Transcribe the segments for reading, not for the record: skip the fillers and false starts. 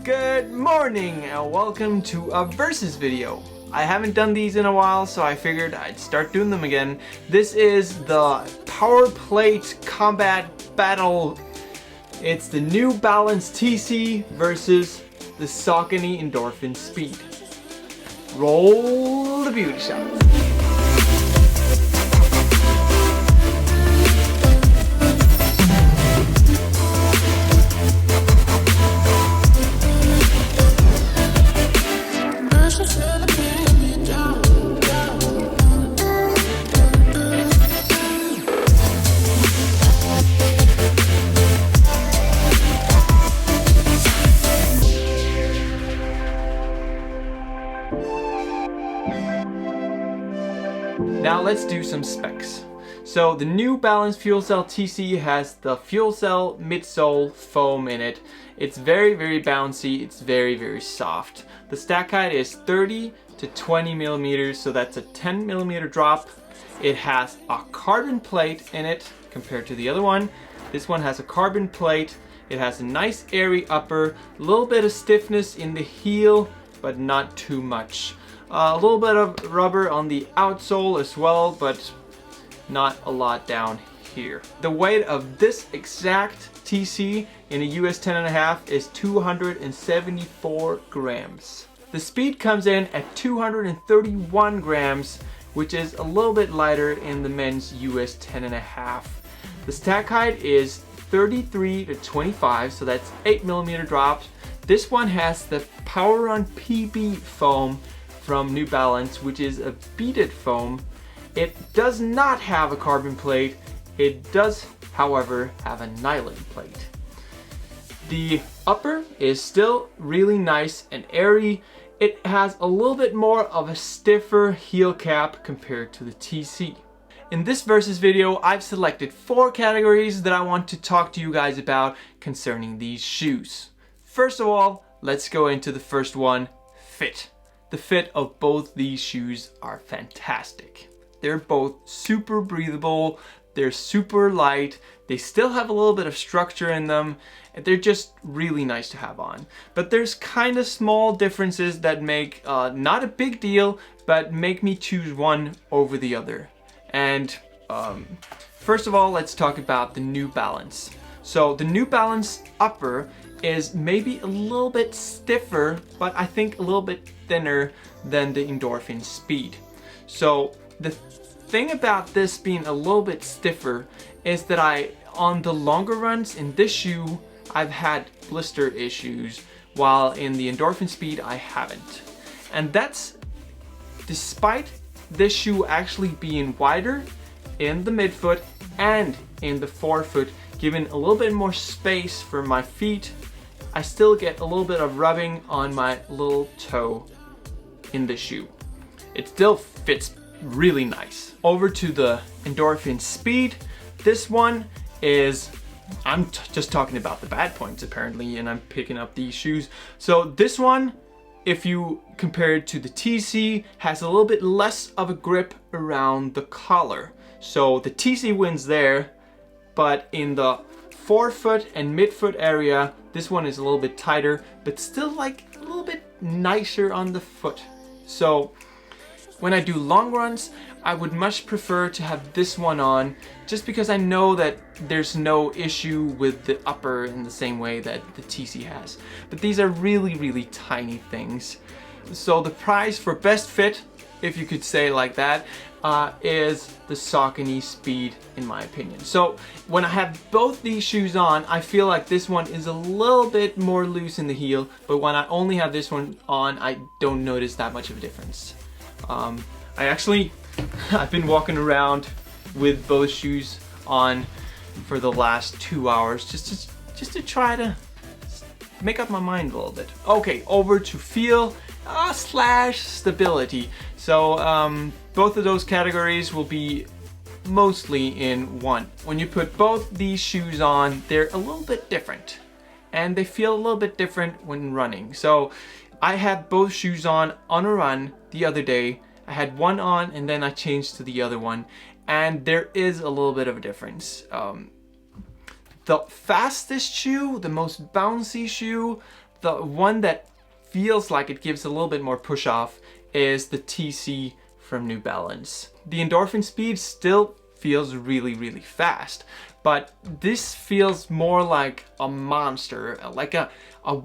Good morning and welcome to a versus video. I haven't done these in a while, so I figured I'd start doing them again. This is the Power Plate Combat Battle. It's the New Balance TC versus the Saucony Endorphin Speed. Roll the beauty shots. Now let's do some specs. So the New Balance Fuel Cell TC has the Fuel Cell midsole foam in it. It's very bouncy, it's very soft. The stack height is 30 to 20 millimeters, so that's a 10 millimeter drop. It has a carbon plate in it compared to the other one. This one has a carbon plate. It has a nice airy upper, a little bit of stiffness in the heel, but not too much. A little bit of rubber on the outsole as well, but not a lot down here. The weight of this exact TC in a US 10.5 is 274 grams. The speed comes in at 231 grams, which is a little bit lighter in the men's US 10.5. The stack height is 33 to 25, so that's 8 millimeter drops. This one has the PWRrun PB foam from New Balance, which is a beaded foam. It does not have a carbon plate. It does, however, have a nylon plate. The upper is still really nice and airy. It has a little bit more of a stiffer heel cap compared to the TC. In this versus video, I've selected 4 categories that I want to talk to you guys about concerning these shoes. First of all, let's go into the first one, fit. The fit of both these shoes are fantastic. They're both super breathable, they're super light, they still have a little bit of structure in them, and they're just really nice to have on. But there's kind of small differences that make, not a big deal, but make me choose one over the other. And first of all, let's talk about the New Balance. So the New Balance upper is maybe a little bit stiffer, but I think a little bit thinner than the Endorphin Speed. So the thing about this being a little bit stiffer is that on the longer runs in this shoe, I've had blister issues, while in the Endorphin Speed I haven't. And that's despite this shoe actually being wider in the midfoot and in the forefoot, giving a little bit more space for my feet. I still get a little bit of rubbing on my little toe in the shoe. It still fits really nice. Over to the Endorphin Speed. This one is, I'm just talking about the bad points apparently, and I'm picking up these shoes. So this one, if you compare it to the TC, has a little bit less of a grip around the collar. So the TC wins there, but in the forefoot and midfoot area, this one is a little bit tighter, but still like a little bit nicer on the foot. So when I do long runs, I would much prefer to have this one on, just because I know that there's no issue with the upper in the same way that the TC has. But these are really tiny things. So the prize for best fit, if you could say like that, is the Saucony Speed, in my opinion. So when I have both these shoes on, I feel like this one is a little bit more loose in the heel, but when I only have this one on, I don't notice that much of a difference. I've been walking around with both shoes on for the last 2 hours just to try to make up my mind a little bit. Okay, over to feel slash stability. So both of those categories will be mostly in one. When you put both these shoes on, they're a little bit different, and they feel a little bit different when running. So I had both shoes on a run the other day. I had one on and then I changed to the other one, and there is a little bit of a difference. The fastest shoe, the most bouncy shoe, the one that feels like it gives a little bit more push off is the TC from New Balance. The Endorphin Speed still feels really, really fast, but this feels more like a monster, like a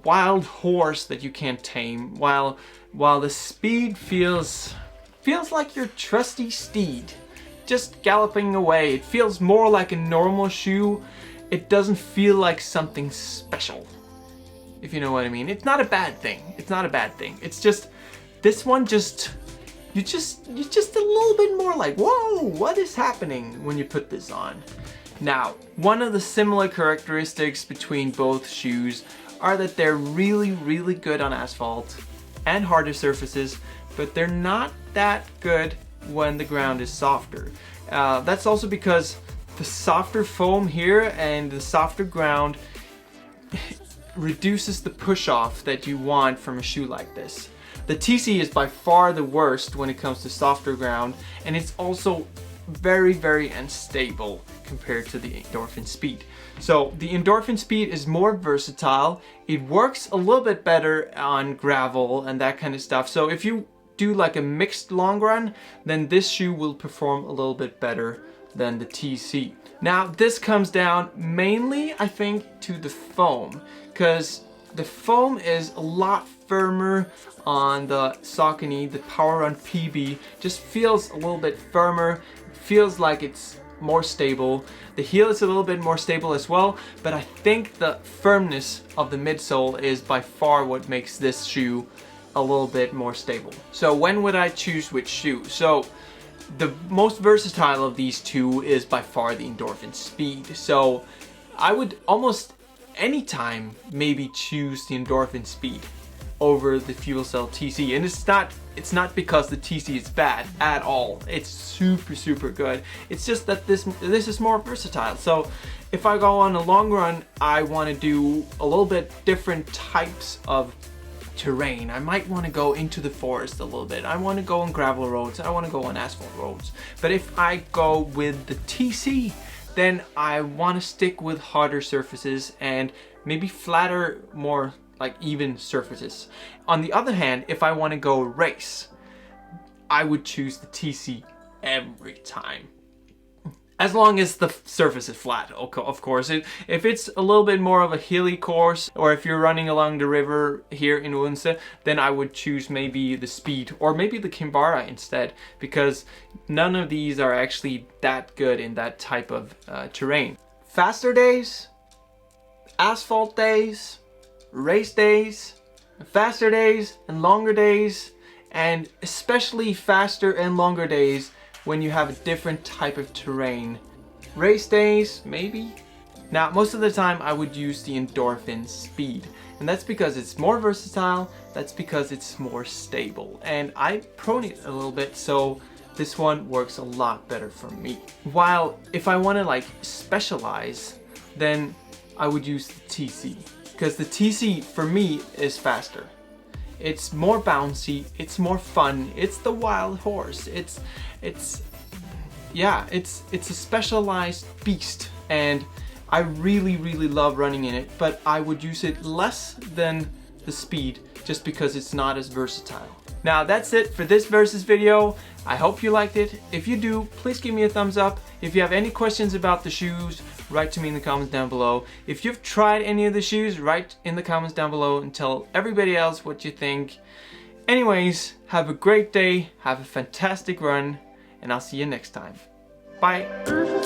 wild horse that you can't tame, while the Speed feels like your trusty steed, just galloping away. It feels more like a normal shoe. It doesn't feel like something special, if you know what I mean. It's not a bad thing. It's not a bad thing. It's just, this one just, you're just a little bit more like, whoa, what is happening when you put this on? Now, one of the similar characteristics between both shoes are that they're really, really good on asphalt and harder surfaces, but they're not that good when the ground is softer. That's also because the softer foam here and the softer ground reduces the push-off that you want from a shoe like this. The TC is by far the worst when it comes to softer ground, and it's also very, very unstable compared to the Endorphin Speed. So the Endorphin Speed is more versatile. It works a little bit better on gravel and that kind of stuff. So if you do like a mixed long run, then this shoe will perform a little bit better than the TC. Now this comes down mainly, I think, to the foam, because the foam is a lot firmer on the Saucony. The PWRrun PB just feels a little bit firmer, feels like it's more stable. The heel is a little bit more stable as well, but I think the firmness of the midsole is by far what makes this shoe a little bit more stable. So when would I choose which shoe? So the most versatile of these two is by far the Endorphin Speed. So I would almost anytime maybe choose the Endorphin Speed over the Fuel Cell TC. And it's not because the TC is bad at all. It's super, super good. It's just that this is more versatile. So if I go on a long run, I want to do a little bit different types of terrain. I might want to go into the forest a little bit. I want to go on gravel roads. I want to go on asphalt roads. But if I go with the TC, then I want to stick with harder surfaces and maybe flatter, more like even surfaces. On the other hand, if I want to go race, I would choose the TC every time. As long as the surface is flat, of course. If it's a little bit more of a hilly course, or if you're running along the river here in Odense, then I would choose maybe the Speed or maybe the Kinvara instead, because none of these are actually that good in that type of terrain. Faster days, asphalt days, race days, faster days and longer days, and especially faster and longer days when you have a different type of terrain. Race days, maybe? Now, most of the time I would use the Endorphin Speed, and that's because it's more versatile, that's because it's more stable, and I prone it a little bit, so this one works a lot better for me. While if I want to like specialize, then I would use the TC, because the TC for me is faster. It's more bouncy, it's more fun, it's the wild horse, it's a specialized beast, and I really, really love running in it, but I would use it less than the Speed just because it's not as versatile. Now that's it for this Versus video. I hope you liked it. If you do, please give me a thumbs up. If you have any questions about the shoes, write to me in the comments down below. If you've tried any of the shoes, write in the comments down below and tell everybody else what you think. Anyways, have a great day, have a fantastic run, and I'll see you next time. Bye!